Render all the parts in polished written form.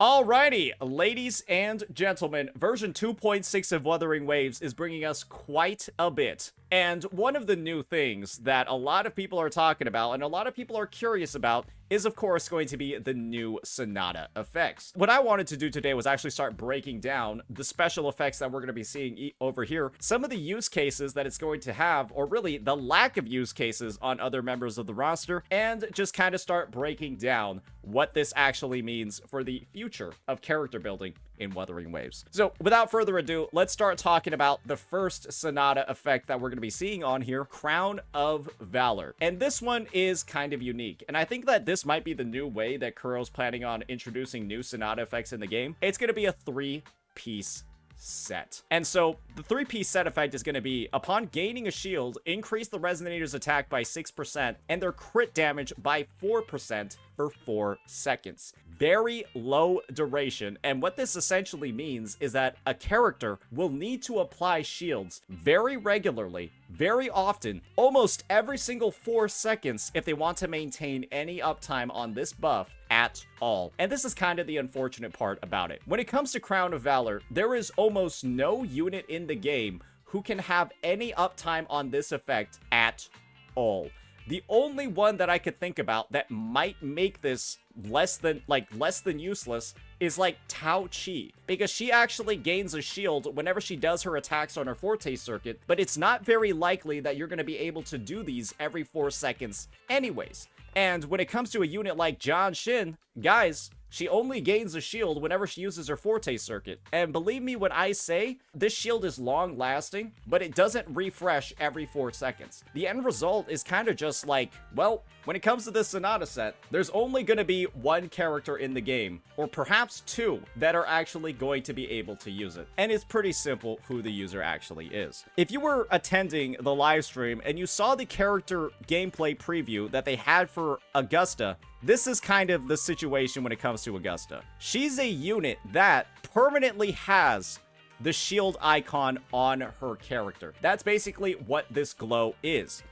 Alrighty, ladies and gentlemen, version 2.6 of Wuthering Waves is bringing us quite a bit. And one of the new things that a lot of people are talking about and a lot of people are curious about is, of course, going to be the new Sonata effects. What I wanted to do today was actually start breaking down the special effects that we're going to be seeing over here, some of the use cases that it's going to have, or really the lack of use cases on other members of the roster, and just kind of start breaking down what this actually means for the future of character building in Wuthering Waves. So without further ado, let's start talking about the first Sonata effect that we're going to be seeing on here, Crown of Valor. And this one is kind of unique. And I think that this might be the new way that Kuro's planning on introducing new Sonata effects in the game. It's going to be a 3-piece set. And so the 3-piece set effect is going to be, upon gaining a shield, increase the Resonator's attack by 6% and their crit damage by 4% for 4 seconds. Very low duration, and what this essentially means is that a character will need to apply shields very regularly, very often, almost every single 4 seconds if they want to maintain any uptime on this buff at all. And this is kind of the unfortunate part about it. When it comes to Crown of Valor, there is almost no unit in the game who can have any uptime on this effect at all. The only one that I could think about that might make this less than useless is like Tao Chi, because she actually gains a shield whenever she does her attacks on her Forte circuit, but it's not very likely that you're going to be able to do these every 4 seconds anyways. And when it comes to a unit like John Shin, guys, she only gains a shield whenever she uses her Forte circuit. And believe me when I say, this shield is long lasting, but it doesn't refresh every 4 seconds. The end result is kind of just like, well, when it comes to this Sonata set, there's only going to be one character in the game, or perhaps 2, that are actually going to be able to use it. And it's pretty simple who the user actually is. If you were attending the live stream and you saw the character gameplay preview that they had for Augusta, this is kind of the situation when it comes to Augusta. She's a unit that permanently has the shield icon on her character. That's basically what this glow is.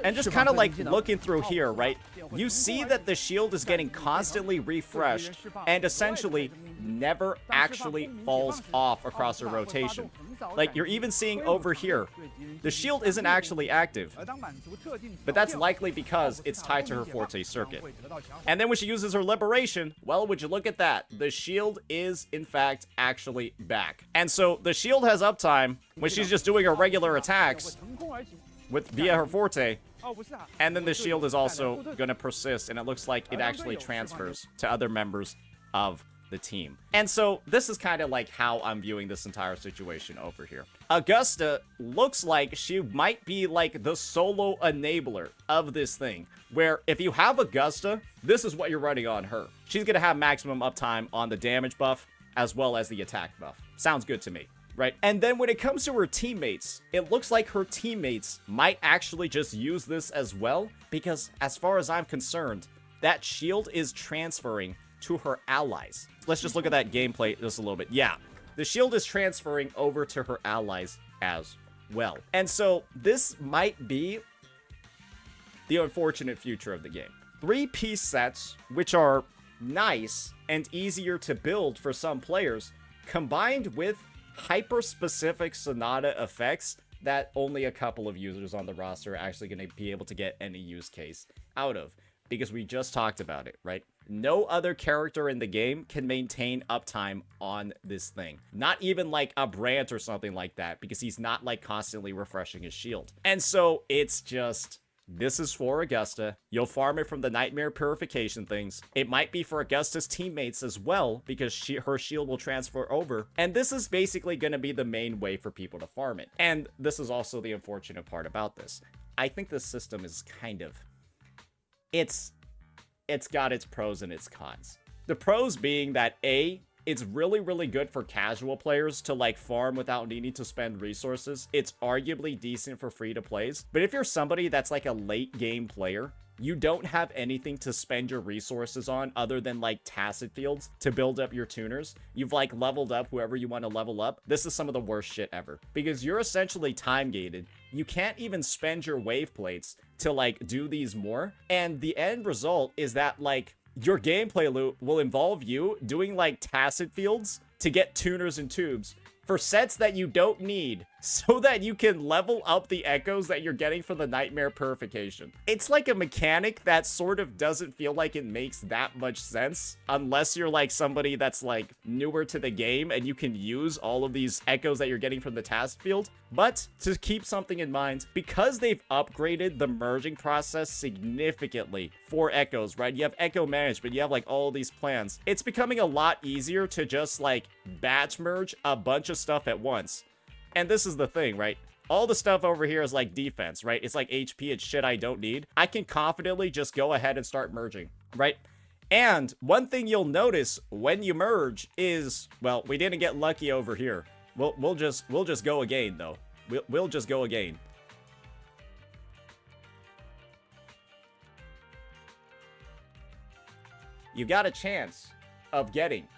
And just kind of like looking through here, right? You see that the shield is getting constantly refreshed and essentially never actually falls off across her rotation. Like, you're even seeing over here, the shield isn't actually active, but that's likely because it's tied to her Forte circuit. And then when she uses her Liberation, well, would you look at that? The shield is, in fact, actually back. And so the shield has uptime when she's just doing her regular attacks via her Forte, and then the shield is also going to persist, and it looks like it actually transfers to other members of the team. And so this is kind of like how I'm viewing this entire situation over here. Augusta looks like she might be like the solo enabler of this thing, where if you have Augusta, this is what you're running on her. She's going to have maximum uptime on the damage buff as well as the attack buff. Sounds good to me, right? And then when it comes to her teammates, it looks like her teammates might actually just use this as well, because as far as I'm concerned, that shield is transferring to her allies. Let's just look at that gameplay just a little bit. Yeah, the shield is transferring over to her allies as well. And so this might be the unfortunate future of the game. 3-piece sets, which are nice and easier to build for some players, combined with hyper-specific Sonata effects that only a couple of users on the roster are actually going to be able to get any use case out of. Because we just talked about it, right? No other character in the game can maintain uptime on this thing. Not even like a Brant or something like that, because he's not like constantly refreshing his shield. And so it's just, this is for Augusta. You'll farm it from the Nightmare Purification things. It might be for Augusta's teammates as well, because her shield will transfer over. And this is basically going to be the main way for people to farm it. And this is also the unfortunate part about this. I think this system is kind of... It's got its pros and its cons. The pros being that A, it's really, really good for casual players to like farm without needing to spend resources. It's arguably decent for free to plays. But if you're somebody that's like a late game player, you don't have anything to spend your resources on other than like tacit fields to build up your tuners. You've like leveled up whoever you want to level up. This is some of the worst shit ever, because you're essentially time gated. You can't even spend your wave plates to like do these more. And the end result is that like your gameplay loop will involve you doing like tacit fields to get tuners and tubes for sets that you don't need so that you can level up the echoes that you're getting from the Nightmare Purification. It's like a mechanic that sort of doesn't feel like it makes that much sense unless you're like somebody that's like newer to the game and you can use all of these echoes that you're getting from the task field. But to keep something in mind, because they've upgraded the merging process significantly for echoes, right? You have echo management, you have like all these plans. It's becoming a lot easier to just like batch merge a bunch of stuff at once. And this is the thing, right? All the stuff over here is like defense, right? It's like HP, it's shit I don't need. I can confidently just go ahead and start merging, right? And one thing you'll notice when you merge is, well, we didn't get lucky over here. We'll just go again though. We'll just go again. You got a chance of getting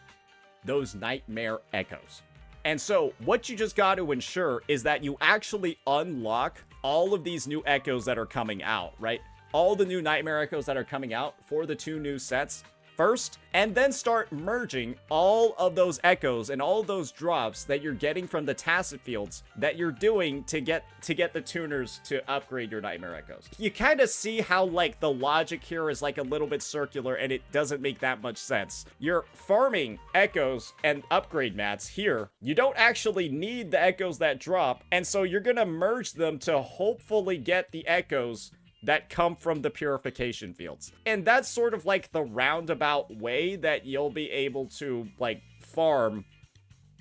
those nightmare echoes. And so what you just got to ensure is that you actually unlock all of these new echoes that are coming out, right? All the new nightmare echoes that are coming out for the 2 new sets first, and then start merging all of those echoes and all those drops that you're getting from the tacit fields that you're doing to get the tuners to upgrade your nightmare echoes. You kind of see how like the logic here is like a little bit circular and it doesn't make that much sense. You're farming echoes and upgrade mats here. You don't actually need the echoes that drop, and so you're gonna merge them to hopefully get the echoes that come from the purification fields. And that's sort of like the roundabout way that you'll be able to like farm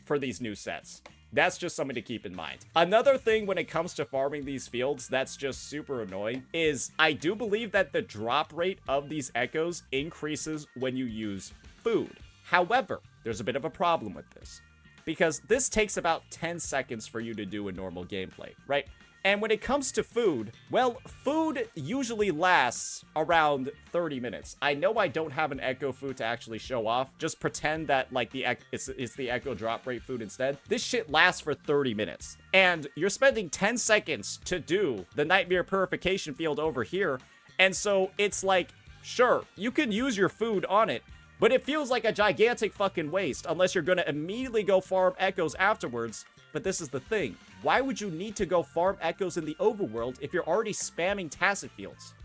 for these new sets. That's just something to keep in mind. Another thing when it comes to farming these fields that's just super annoying is I do believe that the drop rate of these echoes increases when you use food. However, there's a bit of a problem with this because this takes about 10 seconds for you to do in normal gameplay, right? And when it comes to food, well, food usually lasts around 30 minutes. I know I don't have an echo food to actually show off. Just pretend that like it's the echo drop rate food instead. This shit lasts for 30 minutes. And you're spending 10 seconds to do the Nightmare Purification field over here. And so it's like, sure, you can use your food on it, but it feels like a gigantic fucking waste unless you're gonna immediately go farm echoes afterwards. But this is the thing. Why would you need to go farm echoes in the overworld if you're already spamming tacit fields?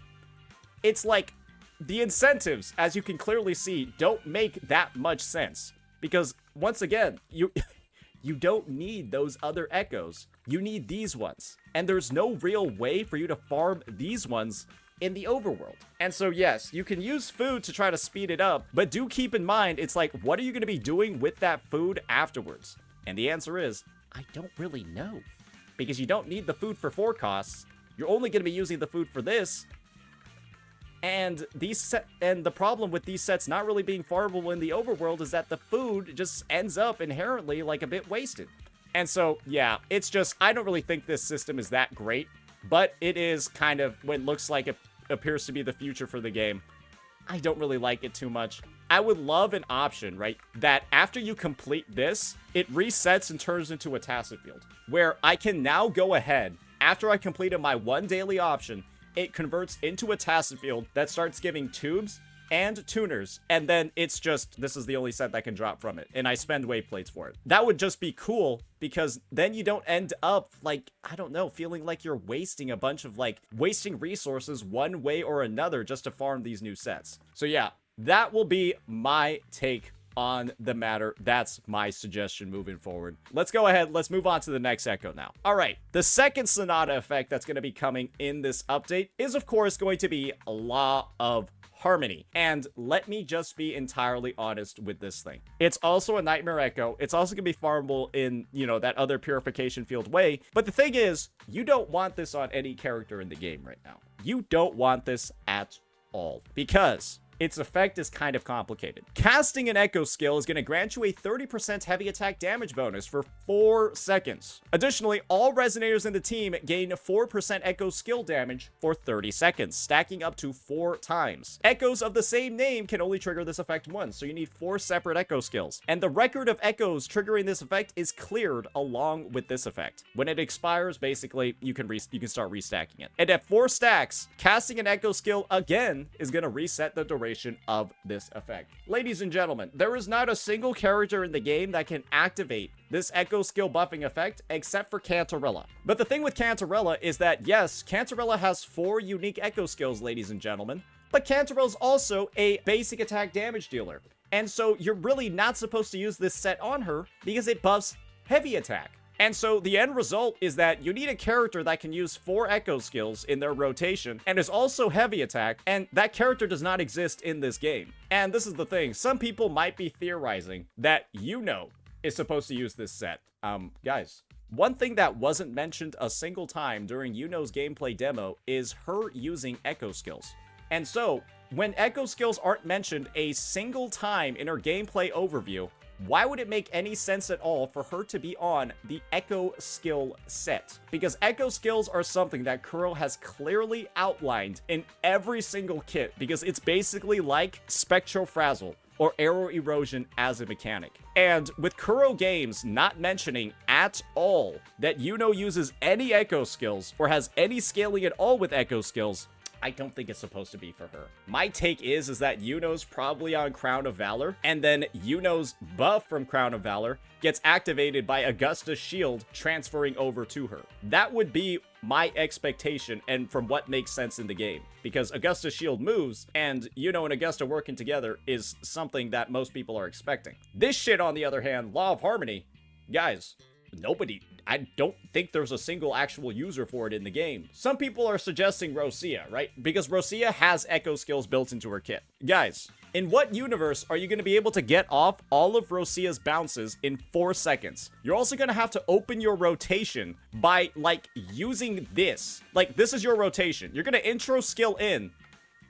It's like, the incentives, as you can clearly see, don't make that much sense. Because, once again, you don't need those other echoes. You need these ones. And there's no real way for you to farm these ones in the overworld. And so yes, you can use food to try to speed it up, but do keep in mind, it's like, what are you going to be doing with that food afterwards? And the answer is, I don't really know. Because you don't need the food for 4 costs. You're only going to be using the food for this. And the problem with these sets not really being farmable in the overworld is that the food just ends up inherently like a bit wasted. And so, yeah, it's just, I don't really think this system is that great, but it is kind of what looks like it appears to be the future for the game. I don't really like it too much. I would love an option, right, that after you complete this, it resets and turns into a tacit field, where I can now go ahead, after I completed my 1 daily option, it converts into a tacit field that starts giving tubes and tuners, and then it's just, this is the only set that can drop from it, and I spend wave plates for it. That would just be cool, because then you don't end up, like, I don't know, feeling like you're wasting a bunch of, like, wasting resources one way or another just to farm these new sets. So yeah, that will be my take on the matter. That's my suggestion moving forward. Let's go ahead. Let's move on to the next echo now. All right. The second Sonata effect that's going to be coming in this update is, of course, going to be Law of Harmony. And let me just be entirely honest with this thing. It's also a Nightmare Echo. It's also going to be farmable in, you know, that other purification field way. But the thing is, you don't want this on any character in the game right now. You don't want this at all. Because its effect is kind of complicated. Casting an Echo skill is going to grant you a 30% heavy attack damage bonus for 4 seconds. Additionally, all resonators in the team gain 4% Echo skill damage for 30 seconds, stacking up to 4 times. Echoes of the same name can only trigger this effect once, so you need 4 separate Echo skills. And the record of Echoes triggering this effect is cleared along with this effect. When it expires, basically, you can start restacking it. And at 4 stacks, casting an Echo skill again is going to reset the duration situation of this effect. Ladies and gentlemen, there is not a single character in the game that can activate this echo skill buffing effect except for Cantarella. But the thing with Cantarella is that, yes, Cantarella has 4 unique echo skills, ladies and gentlemen, but Cantarella is also a basic attack damage dealer. And so you're really not supposed to use this set on her because it buffs heavy attack. And so the end result is that you need a character that can use 4 echo skills in their rotation and is also heavy attack, and that character does not exist in this game. And this is the thing, some people might be theorizing that Iuno is supposed to use this set. Guys, one thing that wasn't mentioned a single time during Iuno's gameplay demo is her using echo skills. And so, when echo skills aren't mentioned a single time in her gameplay overview, why would it make any sense at all for her to be on the echo skill set? Because echo skills are something that Kuro has clearly outlined in every single kit, because it's basically like Spectral Frazzle or Arrow Erosion as a mechanic. And with Kuro Games not mentioning at all that Iuno uses any echo skills or has any scaling at all with echo skills, I don't think it's supposed to be for her. My take is that Iuno's probably on Crown of Valor, and then Iuno's buff from Crown of Valor gets activated by Augusta's shield transferring over to her. That would be my expectation, and from what makes sense in the game. Because Augusta's shield moves, and Iuno and Augusta working together is something that most people are expecting. This shit, on the other hand, Law of Harmony, guys, I don't think there's a single actual user for it in the game. Some people are suggesting Rosia, right? Because Rosia has echo skills built into her kit. Guys, in what universe are you going to be able to get off all of Rosia's bounces in 4 seconds? You're also going to have to open your rotation by, like, using this. Like, this is your rotation. You're going to intro skill in,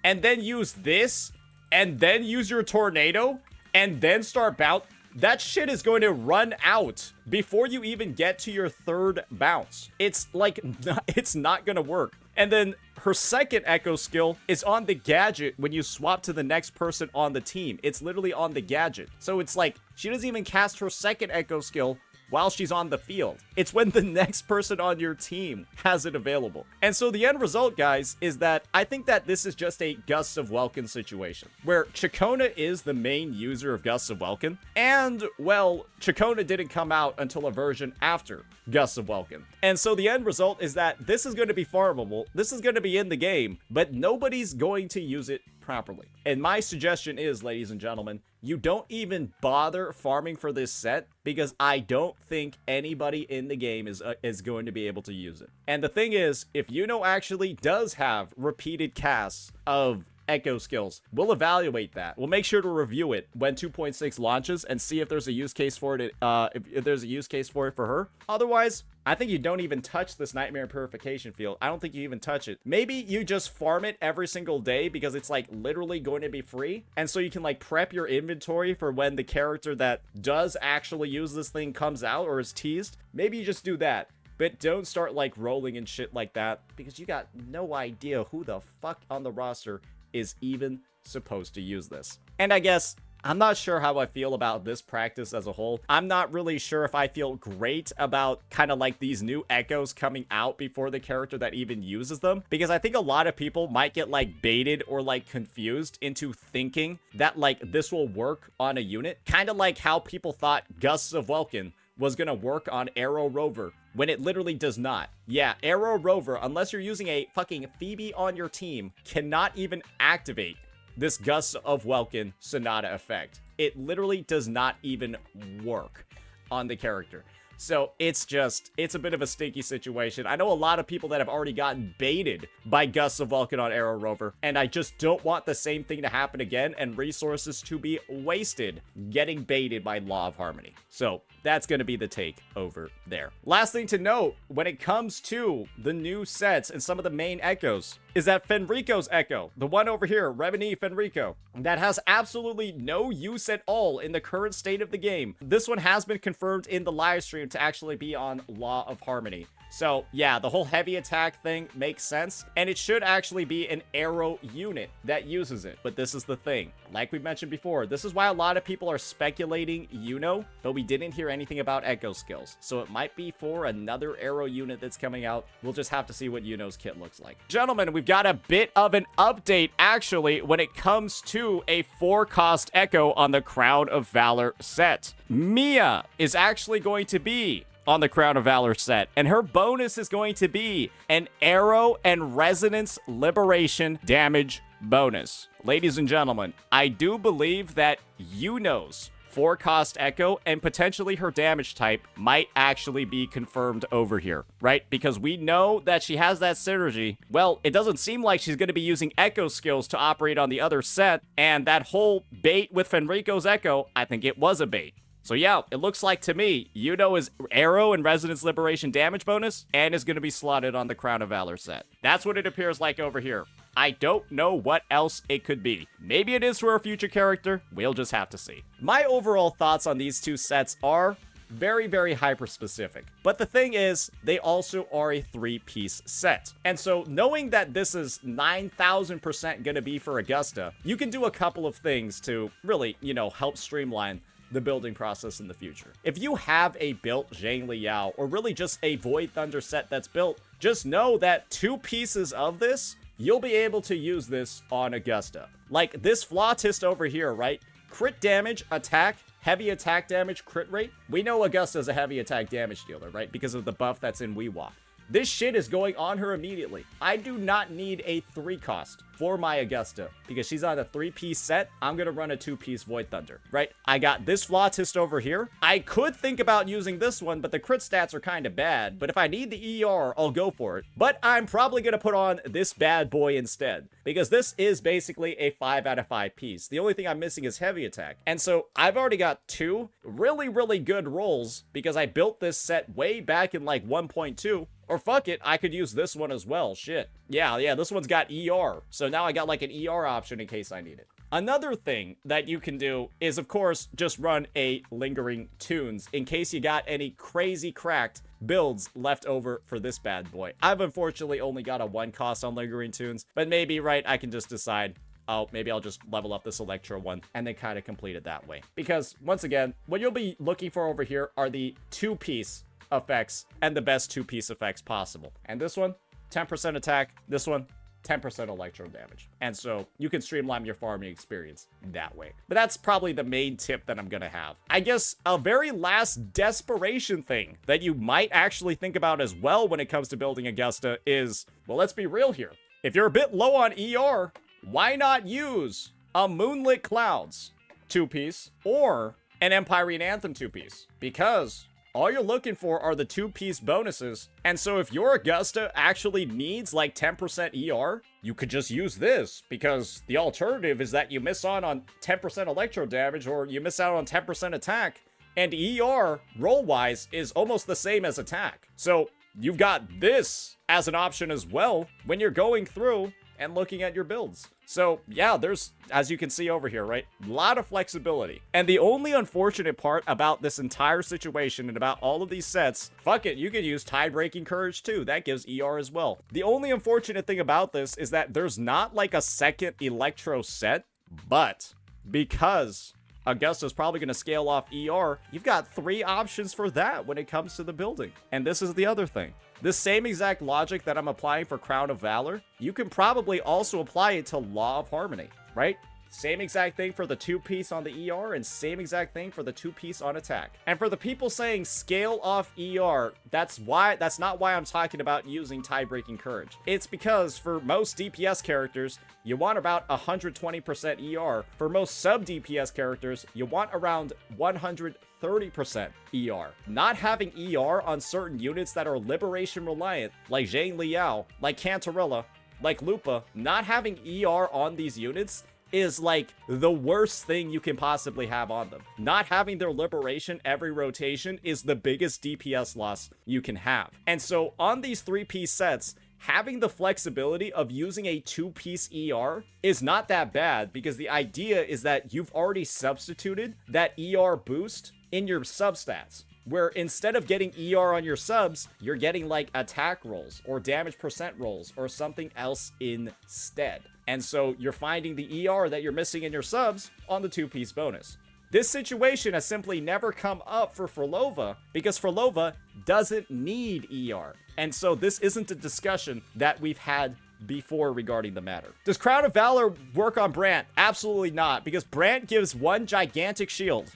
and then use this, and then use your tornado, and then start bounce. That shit is going to run out before you even get to your 3rd bounce. It's like, it's not going to work. And then her second echo skill is on the gadget when you swap to the next person on the team. It's literally on the gadget. So it's like, she doesn't even cast her second echo skill while she's on the field. It's when the next person on your team has it available. And so the end result, guys, is that I think that this is just a Gusts of Welkin situation, where Chacona is the main user of Gusts of Welkin, and, well, Chacona didn't come out until a version after Gusts of Welkin. And so the end result is that this is going to be farmable, this is going to be in the game, but nobody's going to use it properly. And my suggestion is, ladies and gentlemen, you don't even bother farming for this set, because I don't think anybody in the game is going to be able to use it. And the thing is, if Iuno actually does have repeated casts of echo skills, we'll evaluate that. We'll make sure to review it when 2.6 launches and see if there's a use case for it, if there's a use case for it for her. Otherwise, I think you don't even touch this Nightmare Purification field. I don't think you even touch it. Maybe you just farm it every single day because it's like literally going to be free. And so you can like prep your inventory for when the character that does actually use this thing comes out or is teased. Maybe you just do that. But don't start like rolling and shit like that, because you got no idea who the fuck on the roster is even supposed to use this. And I guess I'm not sure how I feel about this practice as a whole. I'm not really sure if I feel great about kind of like these new echoes coming out before the character that even uses them, because I think a lot of people might get like baited or like confused into thinking that like this will work on a unit, kind of like how people thought Gusts of Welkin was gonna work on Arrow Rover, when it literally does not. Yeah, Arrow Rover, unless you're using a fucking Phoebe on your team, cannot even activate this Gusts of Welkin Sonata effect. It literally does not even work on the character. So it's a bit of a sticky situation. I know a lot of people that have already gotten baited by Gusts of Welkin on Arrow Rover, and I just don't want the same thing to happen again and resources to be wasted getting baited by Law of Harmony. So that's going to be the take over there. Last thing to note when it comes to the new sets and some of the main echoes is that Fenrico's echo, the one over here, Remini Fenrico, that has absolutely no use at all in the current state of the game. This one has been confirmed in the live stream to actually be on Law of Harmony. So yeah, the whole heavy attack thing makes sense, and it should actually be an arrow unit that uses it. But this is the thing, like we mentioned before, this is why a lot of people are speculating Iuno, but we didn't hear anything about echo skills. So it might be for another arrow unit that's coming out. We'll just have to see what Iuno's kit looks like. Gentlemen, we've got a bit of an update actually when it comes to a 4-cost echo on the Crown of Valor set. Mia is actually going to be on the Crown of Valor set, and her bonus is going to be an arrow and resonance liberation damage bonus. Ladies and gentlemen, I do believe that Iuno's 4-cost echo and potentially her damage type might actually be confirmed over here, right? Because we know that she has that synergy. Well, it doesn't seem like she's going to be using echo skills to operate on the other set, and that whole bait with Fenrico's echo, I think it was a bait. So yeah, it looks like to me, Iuno is arrow and resonance liberation damage bonus and is going to be slotted on the Crown of Valor set. That's what it appears like over here. I don't know what else it could be. Maybe it is for a future character. We'll just have to see. My overall thoughts on these two sets are very, very hyper-specific. But the thing is, they also are a 3-piece set. And so knowing that this is 9,000% going to be for Augusta, you can do a couple of things to really, help streamline the building process in the future. If you have a built Zhang Liao, or really just a Void Thunder set that's built, just know that 2 pieces of this, you'll be able to use this on Augusta. Like this Flautist over here, right? Crit damage, attack, heavy attack damage, crit rate. We know Augusta's a heavy attack damage dealer, right? Because of the buff that's in Weewalk. This shit is going on her immediately. I do not need a 3-cost for my Augusta because she's on a 3-piece set. I'm going to run a 2-piece Void Thunder, right? I got this Flautist over here. I could think about using this one, but the crit stats are kind of bad. But if I need the ER, I'll go for it. But I'm probably going to put on this bad boy instead because this is basically a 5 out of 5 piece. The only thing I'm missing is heavy attack. And so I've already got 2 really, really good rolls because I built this set way back in like 1.2. Or fuck it, I could use this one as well. Shit. Yeah, this one's got ER. So now I got like an ER option in case I need it. Another thing that you can do is, of course, just run a Lingering Tunes in case you got any crazy cracked builds left over for this bad boy. I've unfortunately only got a 1-cost on Lingering Tunes, but maybe, right, I can just decide, oh, maybe I'll just level up this Electro one and then kind of complete it that way. Because, once again, what you'll be looking for over here are the 2-piece effects and the best 2-piece effects possible. And this one, 10% attack. This one, 10% electro damage. And so you can streamline your farming experience that way. But that's probably the main tip that I'm gonna have. I guess a very last desperation thing that you might actually think about as well when it comes to building Augusta is, well, let's be real here. If you're a bit low on ER, why not use a Moonlit Clouds 2-piece or an Empyrean Anthem 2-piece? Because all you're looking for are the 2-piece bonuses. And so if your Augusta actually needs like 10% ER, you could just use this, because the alternative is that you miss out on 10% electro damage or you miss out on 10% attack, and ER roll-wise is almost the same as attack. So you've got this as an option as well when you're going through and looking at your builds. So yeah, there's, as you can see over here, right, a lot of flexibility. And the only unfortunate part about this entire situation and about all of these sets, fuck it, you could use Tie-Breaking Courage too. That gives ER as well. The only unfortunate thing about this is that there's not like a second Electro set, but because Augusta's probably going to scale off ER, you've got 3 options for that when it comes to the building. And this is the other thing. This same exact logic that I'm applying for Crown of Valor, you can probably also apply it to Law of Harmony, right? Same exact thing for the 2-piece on the ER and same exact thing for the 2-piece on attack. And for the people saying scale off ER, that's not why I'm talking about using Tie-Breaking Courage. It's because for most DPS characters, you want about 120% ER. For most sub-DPS characters, you want around 130% ER. Not having ER on certain units that are liberation reliant, like Zhang Liao, like Cantarella, like Lupa, not having ER on these units is like the worst thing you can possibly have on them. Not having their liberation every rotation is the biggest DPS loss you can have. And so on these 3-piece sets, having the flexibility of using a 2-piece ER is not that bad, because the idea is that you've already substituted that ER boost in your substats. where instead of getting ER on your subs, you're getting like attack rolls or damage percent rolls or something else instead. And so you're finding the ER that you're missing in your subs on the 2-piece bonus. This situation has simply never come up for Frolova because Frolova doesn't need ER. And so this isn't a discussion that we've had before regarding the matter. Does Crown of Valor work on Brant? Absolutely not, because Brant gives one gigantic shield.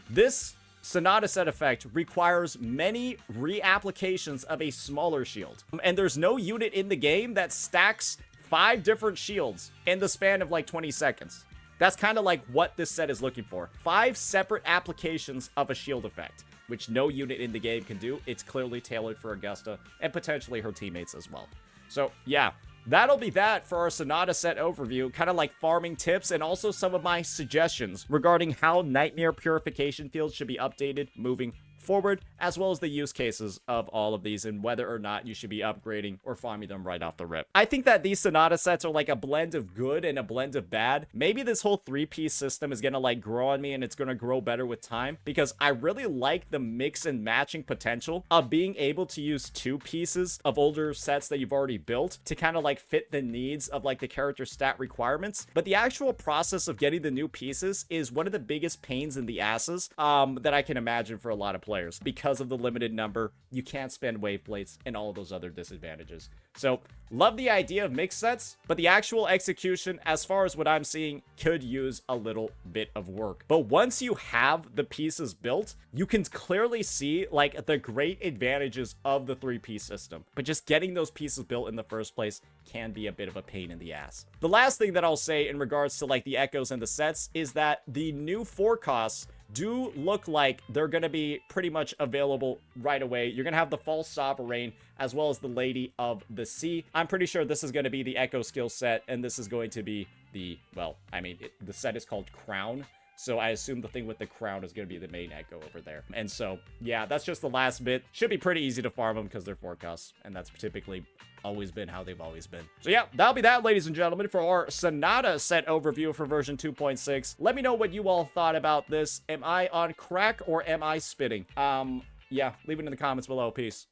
This Sonata set effect requires many reapplications of a smaller shield. And there's no unit in the game that stacks 5 different shields in the span of like 20 seconds. That's kind of like what this set is looking for. 5 separate applications of a shield effect, which no unit in the game can do. It's clearly tailored for Augusta and potentially her teammates as well. So yeah, that'll be that for our Sonata set overview, kind of like farming tips and also some of my suggestions regarding how Nightmare Purification Fields should be updated moving forward, as well as the use cases of all of these and whether or not you should be upgrading or farming them right off the rip. I think that these Sonata sets are like a blend of good and a blend of bad. Maybe this whole 3-piece system is gonna like grow on me and it's gonna grow better with time, because I really like the mix and matching potential of being able to use 2 pieces of older sets that you've already built to kind of like fit the needs of like the character stat requirements. But the actual process of getting the new pieces is one of the biggest pains in the asses that I can imagine for a lot of players. Because of the limited number, you can't spend wave plates and all of those other disadvantages. So love the idea of mixed sets, but the actual execution, as far as what I'm seeing, could use a little bit of work. But once you have the pieces built, you can clearly see like the great advantages of the 3-piece system. But just getting those pieces built in the first place can be a bit of a pain in the ass. The last thing that I'll say in regards to like the echoes and the sets is that the new forecasts do look like they're going to be pretty much available right away. You're going to have the False Sovereign as well as the Lady of the Sea. I'm pretty sure this is going to be the Echo skill set, and this is going to be the, well, I mean, the set is called Crown. So I assume the thing with the crown is going to be the main echo over there. And so, yeah, that's just the last bit. Should be pretty easy to farm them because they're forecasts. And that's typically always been how they've always been. So yeah, that'll be that, ladies and gentlemen, for our Sonata set overview for version 2.6. Let me know what you all thought about this. Am I on crack or am I spitting? Yeah, leave it in the comments below. Peace.